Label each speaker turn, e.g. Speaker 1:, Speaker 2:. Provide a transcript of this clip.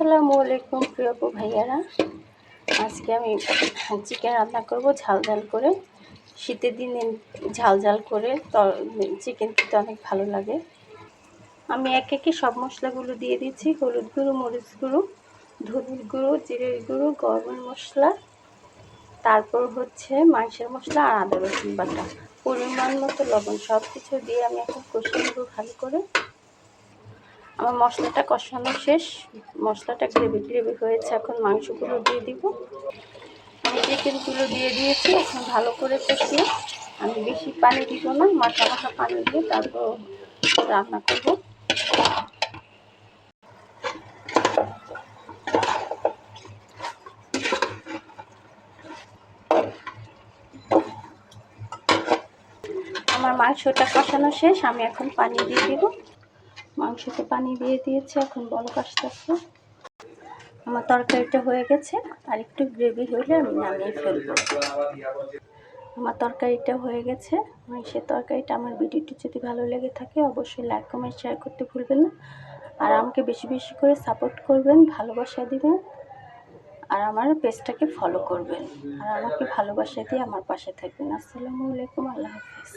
Speaker 1: আসসালামু আলাইকুম প্রিয় আপু ভাইয়ারা। আজকে আমি চিকেন রান্না করব ঝাল ঝাল করে। শীতের দিনে ঝাল ঝাল করে চিকেন খেতে অনেক ভালো লাগে। আমি একে একে সব মশলাগুলো দিয়ে দিচ্ছি। হলুদ গুঁড়ো, মরিচ গুঁড়ো, ধনের গুঁড়ো, জিরের গুঁড়ো, গরম মশলা, তারপর হচ্ছে মাংসের মশলা আর আদা রসুন বাটা, পরিমাণ মতো লবণ, সব কিছু দিয়ে আমি এখন কষিয়ে নেব ভালো করে। আমার মশলাটা কষানো শেষ, মশলাটা গ্রেভি গ্রেভি হয়েছে। এখন মাংসগুলো দিয়ে দিব, আমি চিকেনগুলো দিয়ে দিয়েছি। এখন ভালো করে কষিয়ে, আমি বেশি পানি দিব না, মাখা মাখা পানি দিয়ে তারপর রান্না করব। আমার মাংসটা কষানো শেষ, আমি এখন পানি দিয়ে দিব। মাংসতে পানি দিয়ে দিয়েছি, এখন বলক আসতেছে। আমার তরকারিটা হয়ে গেছে, আর একটু গ্রেভি হলে আমি নামিয়ে ফেলবো। আমার তরকারিটা হয়ে গেছে, মাংসের তরকারিটা। আমার ভিডিওটি যদি ভালো লেগে থাকে অবশ্যই লাইক কমেন্ট শেয়ার করতে ভুলবেন না। আর আমাকে বেশি বেশি করে সাপোর্ট করবেন, ভালোবাসা দিবেন, আর আমার পেজটাকে ফলো করবেন, আর আমাকে ভালোবাসা দিয়ে আমার পাশে থাকবেন। আসসালামু আলাইকুম, আল্লাহ হাফিজ।